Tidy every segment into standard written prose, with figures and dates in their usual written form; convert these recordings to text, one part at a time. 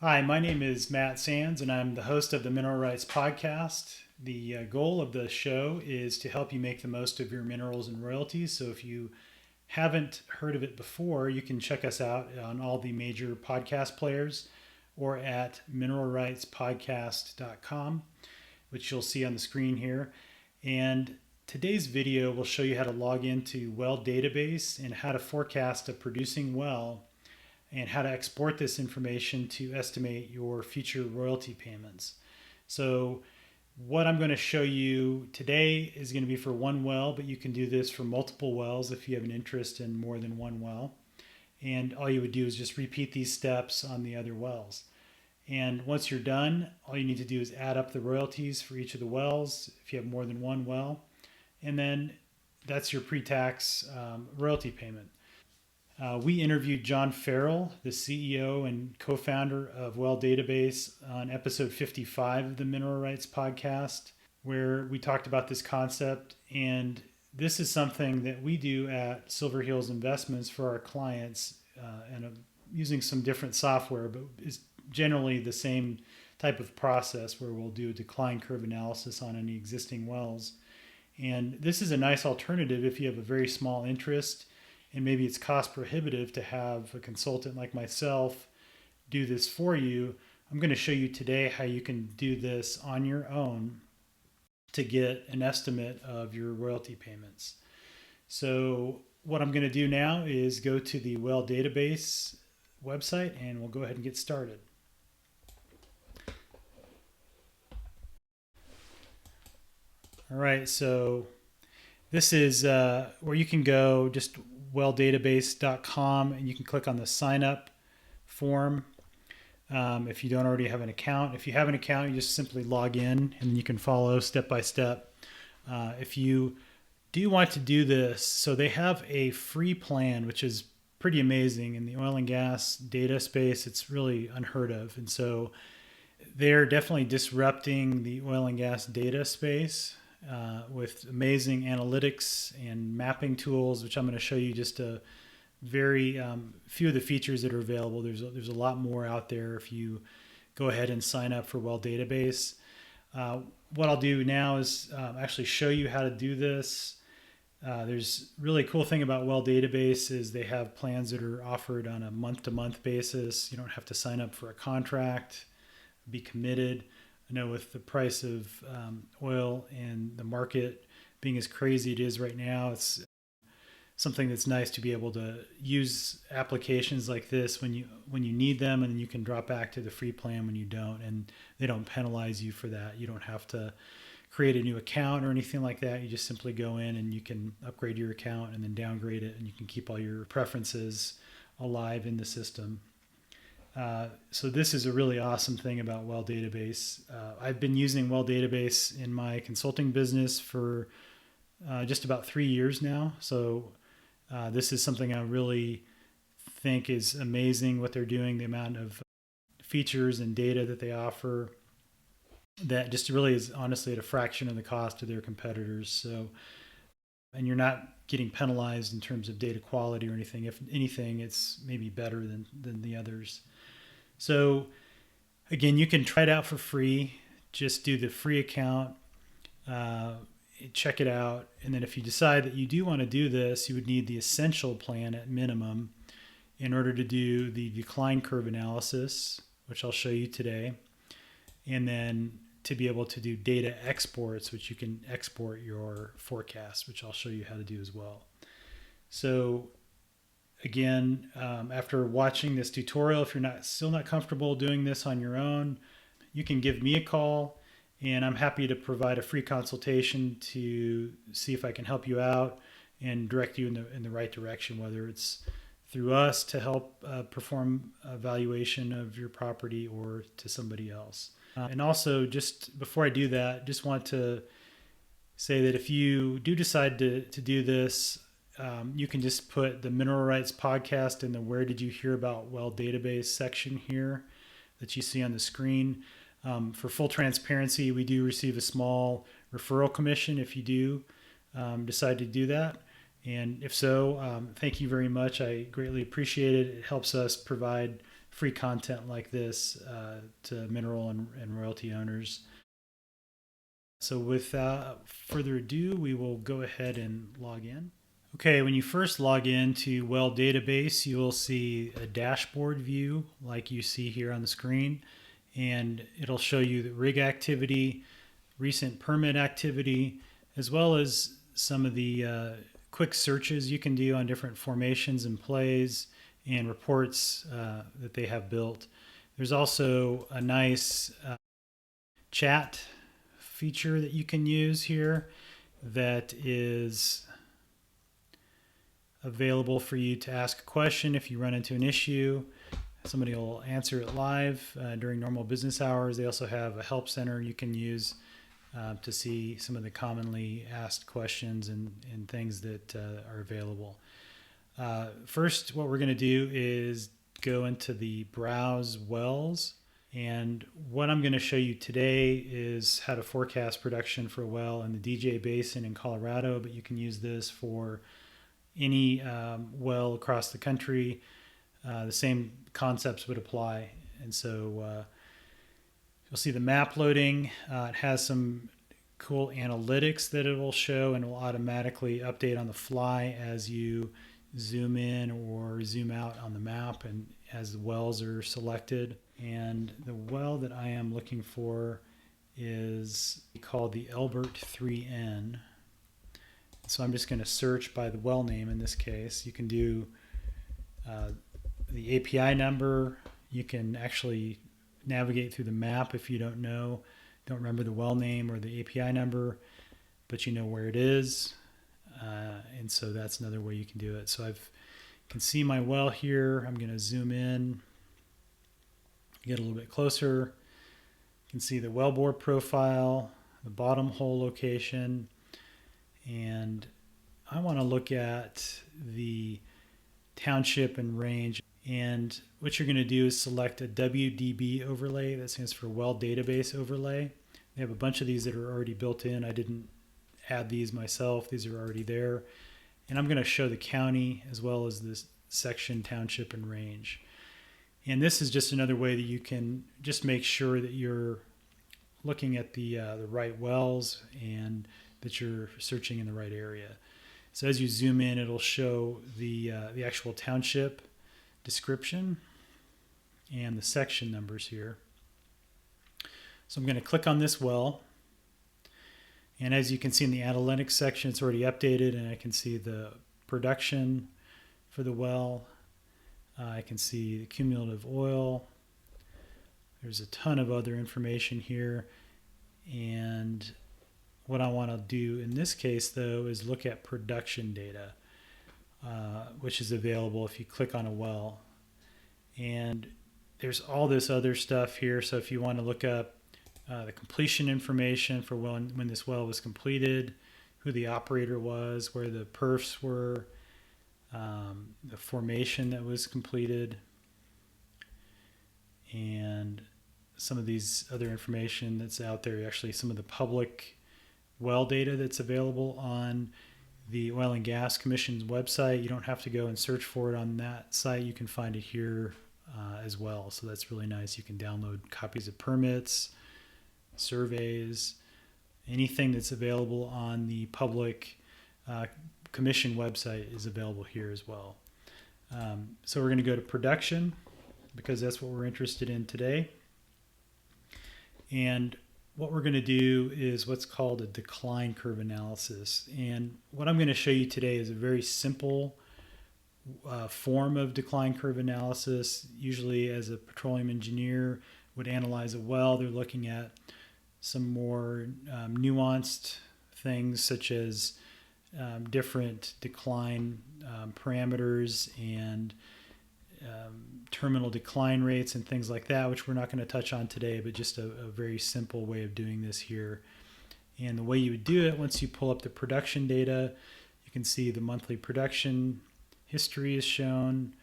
Hi, my name is Matt Sands, and I'm the host of the Mineral Rights Podcast. The goal of the show is to help you make the most of your minerals and royalties. So if you haven't heard of it before, you can check us out on all the major podcast players or at mineralrightspodcast.com, which you'll see on the screen here. And today's video will show you how to log into WellDatabase and how to forecast a producing well and how to export this information to estimate your future royalty payments. So what I'm going to show you today is going to be for one well, but you can do this for multiple wells if you have an interest in more than one well. And all you would do is just repeat these steps on the other wells. And once you're done, all you need to do is add up the royalties for each of the wells if you have more than one well. And then that's your pre-tax royalty payment. We interviewed John Farrell, the CEO and co-founder of WellDatabase, on episode 55 of the Mineral Rights Podcast, where we talked about this concept. And this is something that we do at Silver Hills Investments for our clients, using some different software, but is generally the same type of process where we'll do a decline curve analysis on any existing wells. And this is a nice alternative if you have a very small interest and maybe it's cost prohibitive to have a consultant like myself do this for you. I'm going to show you today how you can do this on your own to get an estimate of your royalty payments. So what I'm going to do now is go to the WellDatabase website and we'll go ahead and get started. All right, so this is where you can go, just welldatabase.com, and you can click on the sign up form if you don't already have an account. If you have an account, you just simply log in and you can follow step by step. If you do want to do this, so they have a free plan, which is pretty amazing in the oil and gas data space. It's really unheard of. And so they're definitely disrupting the oil and gas data space with amazing analytics and mapping tools, which I'm going to show you just a very few of the features that are available. There's a lot more out there if you go ahead and sign up for WellDatabase. What I'll do now is actually show you how to do this. There's really cool thing about WellDatabase is they have plans that are offered on a month-to-month basis. You don't have to sign up for a contract, be committed. I know with the price of oil and the market being as crazy it is right now, it's something that's nice to be able to use applications like this when you need them, and then you can drop back to the free plan when you don't, and they don't penalize you for that. You don't have to create a new account or anything like that. You just simply go in and you can upgrade your account and then downgrade it, and you can keep all your preferences alive in the system. So this is a really awesome thing about WellDatabase. I've been using WellDatabase in my consulting business for just about 3 years now. So this is something I really think is amazing what they're doing, the amount of features and data that they offer that just really is honestly at a fraction of the cost of their competitors. So, and you're not getting penalized in terms of data quality or anything. If anything, it's maybe better than the others. So again, you can try it out for free. Just do the free account, check it out. And then if you decide that you do want to do this, you would need the Essential plan at minimum in order to do the decline curve analysis, which I'll show you today. And then to be able to do data exports, which you can export your forecast, which I'll show you how to do as well. So again, after watching this tutorial, if you're still not comfortable doing this on your own, you can give me a call, and I'm happy to provide a free consultation to see if I can help you out and direct you in the right direction, whether it's through us to help perform a valuation of your property or to somebody else. And also, just before I do that, just want to say that if you do decide to do this, you can just put the Mineral Rights Podcast in the Where Did You Hear About WellDatabase section here that you see on the screen. For full transparency, we do receive a small referral commission if you do decide to do that. And if so, thank you very much. I greatly appreciate it. It helps us provide free content like this to mineral and royalty owners. So without further ado, we will go ahead and log in. Okay, when you first log in to WellDatabase, you will see a dashboard view like you see here on the screen, and it'll show you the rig activity, recent permit activity, as well as some of the quick searches you can do on different formations and plays and reports that they have built. There's also a nice chat feature that you can use here that is available for you to ask a question if you run into an issue. Somebody will answer it live during normal business hours. They also have a help center you can use to see some of the commonly asked questions and things that are available. First, what we're going to do is go into the Browse Wells. And what I'm going to show you today is how to forecast production for a well in the DJ Basin in Colorado, but you can use this for any well across the country. The same concepts would apply. And so you'll see the map loading. It has some cool analytics that it will show, and it will automatically update on the fly as you zoom in or zoom out on the map and as the wells are selected. And the well that I am looking for is called the Elbert 3N. So I'm just going to search by the well name in this case. You can do the API number. You can actually navigate through the map if you don't remember the well name or the API number, but you know where it is. And so that's another way you can do it. So I can see my well here. I'm going to zoom in, get a little bit closer. You can see the wellbore profile, the bottom hole location, and I want to look at the township and range. And what you're going to do is select a WDB overlay. That stands for Well Database Overlay. They have a bunch of these that are already built in. I didn't add these myself. These are already there. And I'm going to show the county as well as this section, township, and range. And this is just another way that you can just make sure that you're looking at the right wells and that you're searching in the right area. So as you zoom in, it'll show the actual township description and the section numbers here. So I'm going to click on this well. And as you can see in the analytics section, it's already updated, and I can see the production for the well. I can see the cumulative oil. There's a ton of other information here. And what I want to do in this case, though, is look at production data, which is available if you click on a well. And there's all this other stuff here. So if you want to look up the completion information for when this well was completed, who the operator was, where the perfs were, the formation that was completed, and some of these other information that's out there, actually some of the public well data that's available on the Oil and Gas Commission's website. You don't have to go and search for it on that site. You can find it here as well. So that's really nice. You can download copies of permits, surveys, anything that's available on the public commission website is available here as well. So we're going to go to production because that's what we're interested in today. And what we're going to do is what's called a decline curve analysis. And what I'm going to show you today is a very simple form of decline curve analysis. Usually as a petroleum engineer would analyze a well, they're looking at some more nuanced things such as different decline parameters and terminal decline rates and things like that, which we're not going to touch on today, but just a very simple way of doing this here. And the way you would do it, once you pull up the production data, you can see the monthly production history is shown,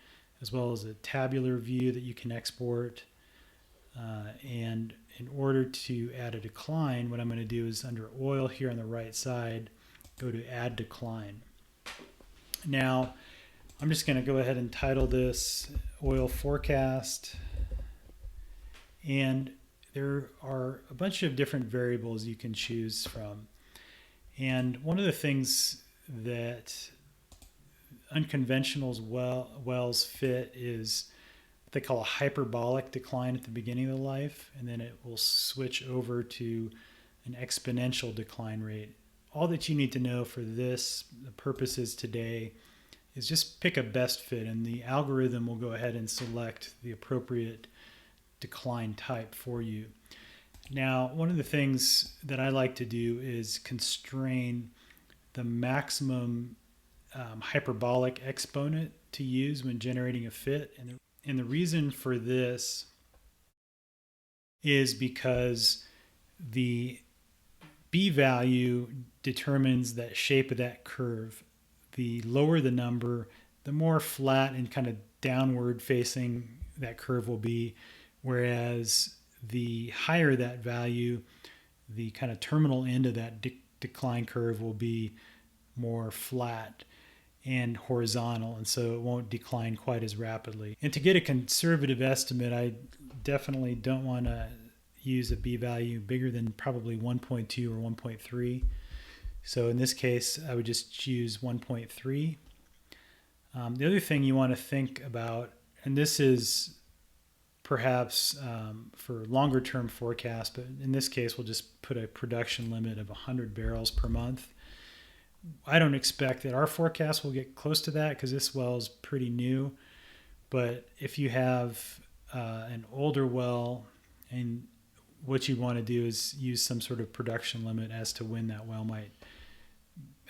as well as a tabular view that you can export. And in order to add a decline, what I'm going to do is under oil here on the right side, go to add decline. Now, I'm just going to go ahead and title this oil forecast. And there are a bunch of different variables you can choose from. And one of the things that unconventional wells fit is what they call a hyperbolic decline at the beginning of the life, and then it will switch over to an exponential decline rate. All that you need to know for the purposes today, is just pick a best fit, and the algorithm will go ahead and select the appropriate decline type for you. Now, one of the things that I like to do is constrain the maximum hyperbolic exponent to use when generating a fit. And the reason for this is because the B value determines that shape of that curve. The lower the number, the more flat and kind of downward facing that curve will be, whereas the higher that value, the kind of terminal end of that decline curve will be more flat and horizontal, and so it won't decline quite as rapidly. And to get a conservative estimate, I definitely don't want to use a B value bigger than probably 1.2 or 1.3. So in this case, I would just choose 1.3. The other thing you want to think about, and this is perhaps for longer term forecast, but in this case, we'll just put a production limit of 100 barrels per month. I don't expect that our forecast will get close to that because this well is pretty new. But if you have an older well, and what you want to do is use some sort of production limit as to when that well might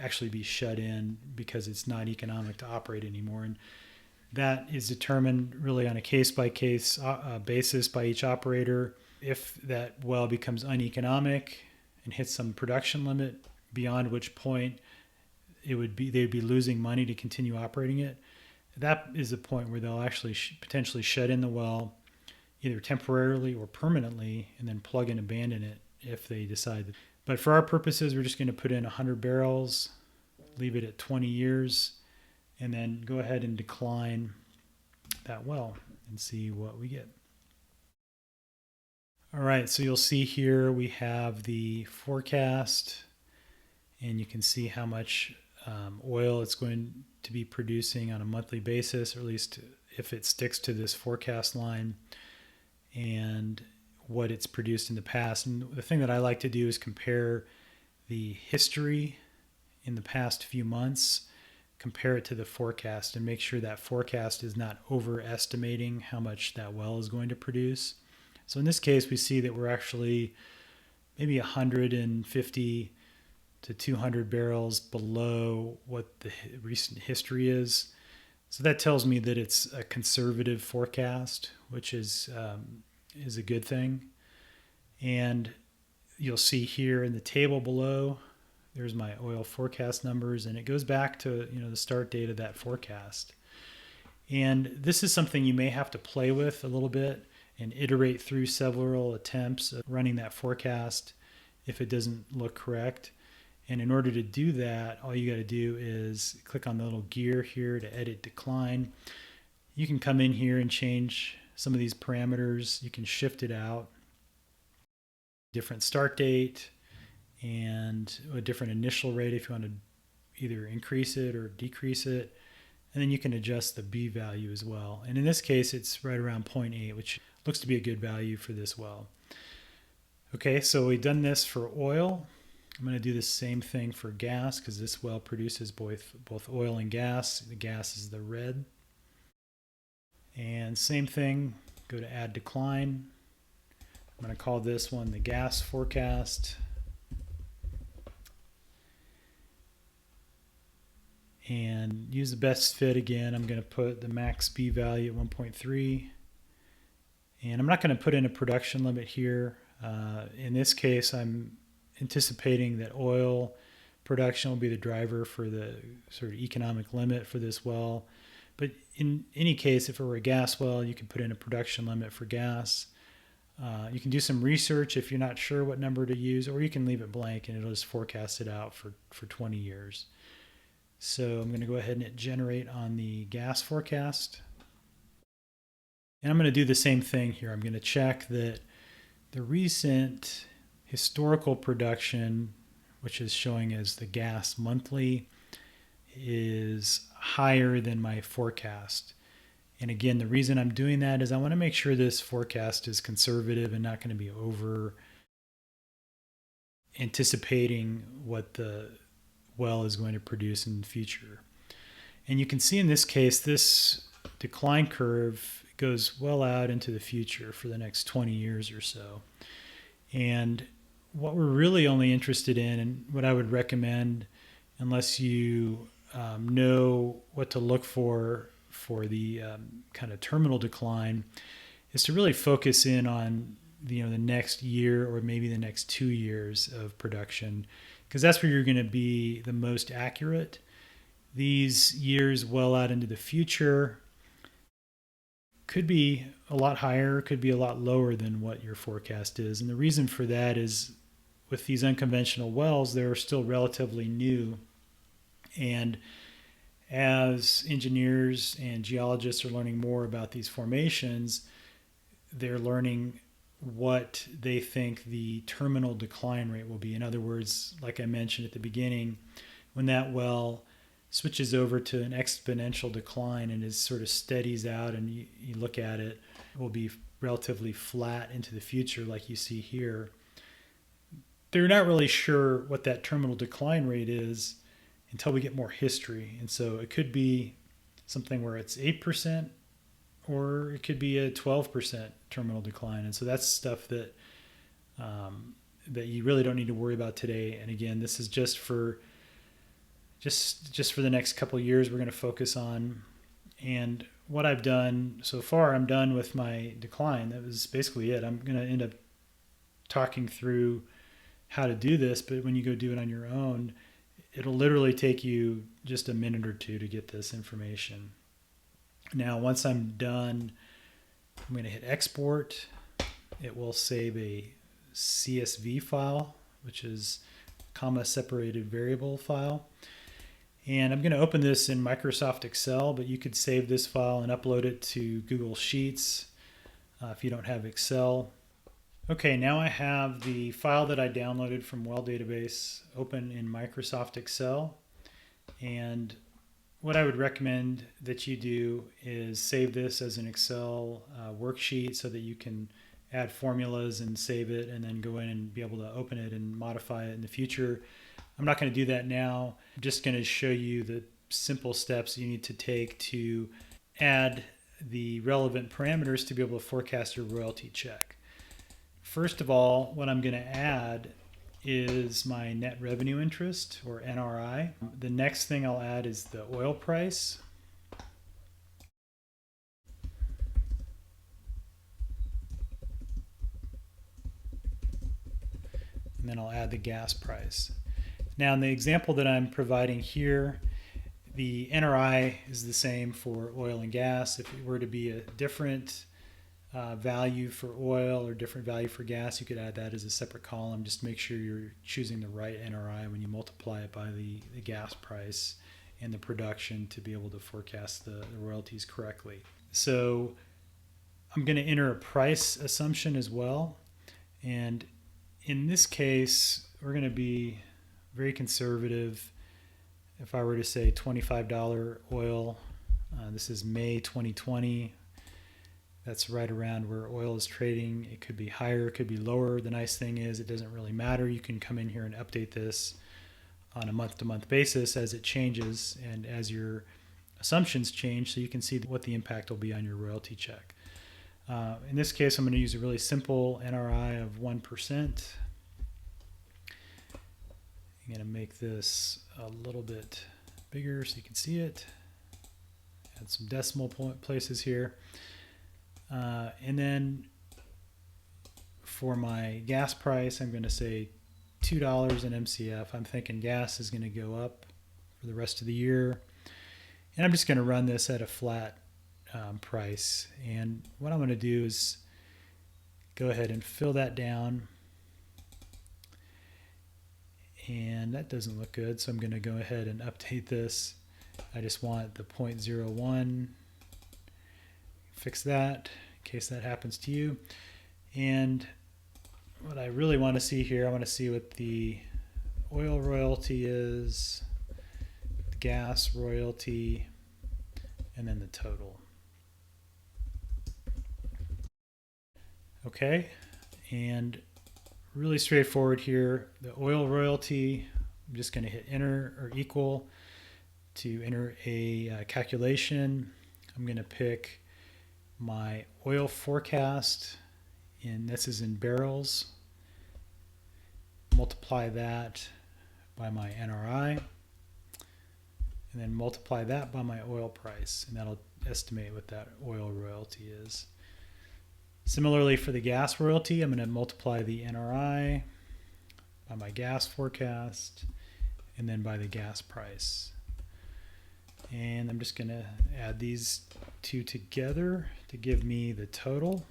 actually be shut in because it's not economic to operate anymore. And that is determined really on a case-by-case basis by each operator. If that well becomes uneconomic and hits some production limit, beyond which point they'd be losing money to continue operating it, that is the point where they'll actually potentially shut in the well, either temporarily or permanently, and then plug and abandon it if they decide. But for our purposes, we're just going to put in 100 barrels, leave it at 20 years, and then go ahead and decline that well and see what we get. All right, so you'll see here we have the forecast, and you can see how much oil it's going to be producing on a monthly basis, or at least if it sticks to this forecast line, and what it's produced in the past. And the thing that I like to do is compare the history in the past few months, compare it to the forecast, and make sure that forecast is not overestimating how much that well is going to produce. So in this case, we see that we're actually maybe 150 to 200 barrels below what the recent history is. So that tells me that it's a conservative forecast, which is a good thing. And you'll see here in the table below, there's my oil forecast numbers, and it goes back to the start date of that forecast. And this is something you may have to play with a little bit and iterate through several attempts of running that forecast if it doesn't look correct. And in order to do that, all you got to do is click on the little gear here to edit decline. You can come in here and change some of these parameters. You can shift it out, different start date, and a different initial rate if you want to either increase it or decrease it. And then you can adjust the B value as well. And in this case, it's right around 0.8, which looks to be a good value for this well. Okay, so we've done this for oil. I'm going to do the same thing for gas because this well produces both oil and gas. The gas is the red. And same thing, go to add decline. I'm going to call this one the gas forecast. And use the best fit again. I'm going to put the max B value at 1.3. And I'm not going to put in a production limit here. In this case, I'm anticipating that oil production will be the driver for the sort of economic limit for this well. But in any case, if it were a gas well, you can put in a production limit for gas. You can do some research if you're not sure what number to use, or you can leave it blank and it'll just forecast it out for 20 years. So I'm going to go ahead and hit generate on the gas forecast. And I'm going to do the same thing here. I'm going to check that the recent historical production, which is showing as the gas monthly, is higher than my forecast. And again, the reason I'm doing that is I want to make sure this forecast is conservative and not going to be over anticipating what the well is going to produce in the future. And you can see in this case, this decline curve goes well out into the future for the next 20 years or so. And what we're really only interested in, and what I would recommend, unless you know what to look for the kind of terminal decline, is to really focus in on the next year or maybe the next 2 years of production, because that's where you're going to be the most accurate. These years well out into the future could be a lot higher, could be a lot lower than what your forecast is. And the reason for that is with these unconventional wells, they're still relatively new. And as engineers and geologists are learning more about these formations, they're learning what they think the terminal decline rate will be. In other words, like I mentioned at the beginning, when that well switches over to an exponential decline and is sort of steadies out and you look at it, it will be relatively flat into the future like you see here. They're not really sure what that terminal decline rate is until we get more history. And so it could be something where it's 8%, or it could be a 12% terminal decline. And so that's stuff that that you really don't need to worry about today. And again, this is just for the next couple of years we're going to focus on. And what I've done so far, I'm done with my decline. That was basically it. I'm going to end up talking through how to do this, but when you go do it on your own, it'll literally take you just a minute or two to get this information. Now, once I'm done, I'm going to hit export. It will save a CSV file, which is comma separated variable file. And I'm going to open this in Microsoft Excel, but you could save this file and upload it to Google Sheets if you don't have Excel. Okay, now I have the file that I downloaded from WellDatabase open in Microsoft Excel. And what I would recommend that you do is save this as an Excel worksheet so that you can add formulas and save it and then go in and be able to open it and modify it in the future. I'm not going to do that now. I'm just going to show you the simple steps you need to take to add the relevant parameters to be able to forecast your royalty check. First of all, what I'm going to add is my net revenue interest, or NRI. The next thing I'll add is the oil price. And then I'll add the gas price. Now, in the example that I'm providing here, the NRI is the same for oil and gas. If it were to be a different value for oil or different value for gas, you could add that as a separate column. Just make sure you're choosing the right NRI when you multiply it by the gas price and the production to be able to forecast the royalties correctly. So I'm going to enter a price assumption as well. And in this case, we're going to be very conservative. If I were to say $25 oil, this is May 2020. That's right around where oil is trading. It could be higher, it could be lower. The nice thing is it doesn't really matter. You can come in here and update this on a month-to-month basis as it changes and as your assumptions change, so you can see what the impact will be on your royalty check. In this case, I'm going to use a really simple NRI of 1%. I'm going to make this a little bit bigger so you can see it. Add some decimal places here. And then for my gas price, I'm going to say $2 an MCF. I'm thinking gas is going to go up for the rest of the year. And I'm just going to run this at a flat price. And what I'm going to do is go ahead and fill that down. and that doesn't look good, so I'm going to go ahead and update this. I just want the 0.01. Fix that in case that happens to you. And what I really want to see here, I want to see what the oil royalty is, the gas royalty, and then the total. Okay, and really straightforward here. The oil royalty, I'm just going to hit enter or equal to enter a calculation. I'm going to pick my oil forecast, and this is in barrels. Multiply that by my NRI, and then multiply that by my oil price, and that'll estimate what that oil royalty is. Similarly for the gas royalty, I'm going to multiply the NRI by my gas forecast and then by the gas price. And I'm just going to add these two together to give me the total.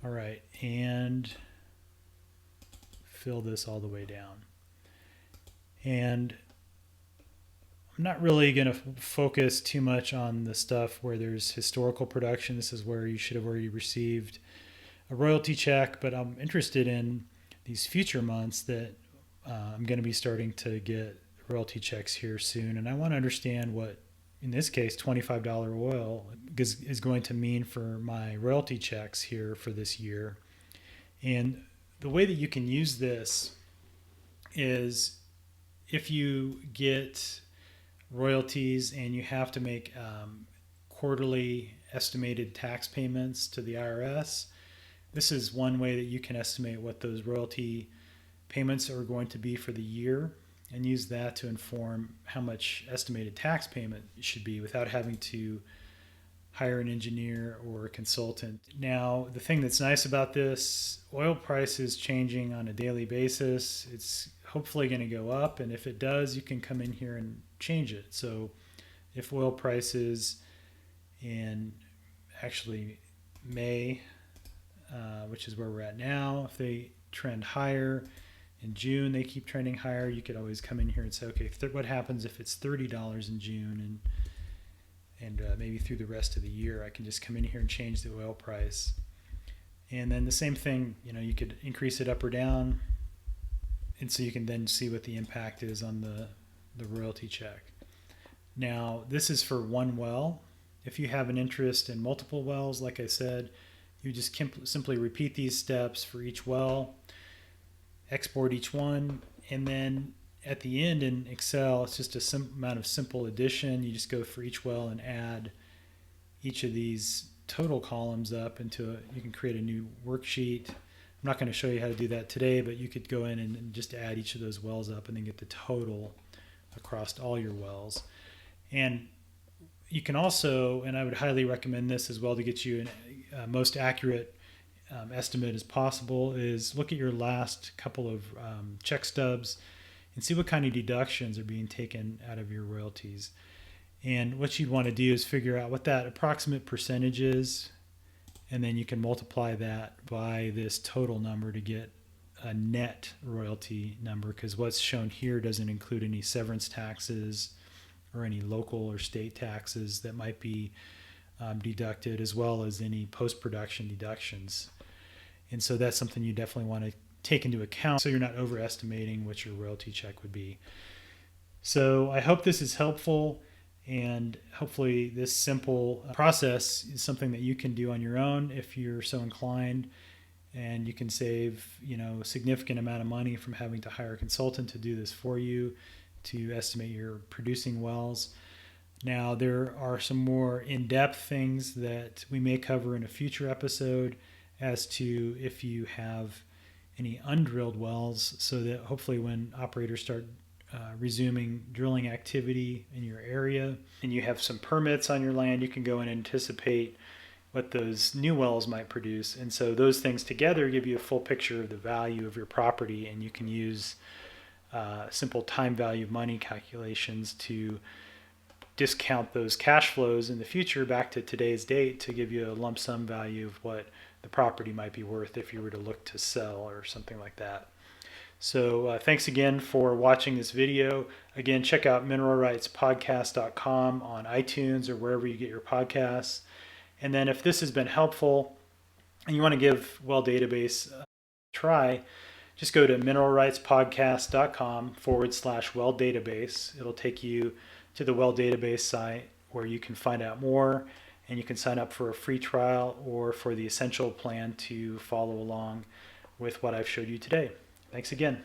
All right, and fill this all the way down. And I'm not really going to focus too much on the stuff where there's historical production. This is where you should have already received a royalty check, but I'm interested in these future months that I'm going to be starting to get royalty checks here soon. And I want to understand what, in this case, $25 oil is going to mean for my royalty checks here for this year. And the way that you can use this is if you get royalties and you have to make quarterly estimated tax payments to the IRS. This is one way that you can estimate what those royalty payments are going to be for the year and use that to inform how much estimated tax payment should be without having to hire an engineer or a consultant. Now, the thing that's nice about this, oil price is changing on a daily basis. It's hopefully going to go up, and if it does, you can come in here and change it. So if oil prices in actually May, which is where we're at now, if they trend higher in June, they keep trending higher, you could always come in here and say, okay, what happens if it's $30 in June, and maybe through the rest of the year I can just come in here and change the oil price. And then the same thing, you could increase it up or down, and so you can then see what the impact is on the royalty check. Now, this is for one well. If you have an interest in multiple wells, like I said, you just simply repeat these steps for each well, export each one, and then at the end in Excel, it's just a amount of simple addition. You just go for each well and add each of these total columns up into you can create a new worksheet. I'm not going to show you how to do that today, but you could go in and just add each of those wells up and then get the total across all your wells. And you can also, and I would highly recommend this as well to get you a most accurate estimate as possible, is look at your last couple of check stubs and see what kind of deductions are being taken out of your royalties. And what you'd want to do is figure out what that approximate percentage is, and then you can multiply that by this total number to get a net royalty number, because what's shown here doesn't include any severance taxes or any local or state taxes that might be deducted, as well as any post-production deductions. And so that's something you definitely want to take into account so you're not overestimating what your royalty check would be. So I hope this is helpful, and hopefully this simple process is something that you can do on your own if you're so inclined, and you can save a significant amount of money from having to hire a consultant to do this for you to estimate your producing wells. Now, there are some more in-depth things that we may cover in a future episode as to if you have any undrilled wells, so that hopefully when operators start resuming drilling activity in your area and you have some permits on your land, you can go and anticipate what those new wells might produce. And so those things together give you a full picture of the value of your property, and you can use simple time value of money calculations to discount those cash flows in the future back to today's date to give you a lump sum value of what the property might be worth if you were to look to sell or something like that. So thanks again for watching this video. Again, check out mineralrightspodcast.com on iTunes or wherever you get your podcasts. And then if this has been helpful and you want to give WellDatabase a try, just go to mineralrightspodcast.com/WellDatabase. It'll take you to the WellDatabase site where you can find out more, and you can sign up for a free trial or for the Essential plan to follow along with what I've showed you today. Thanks again.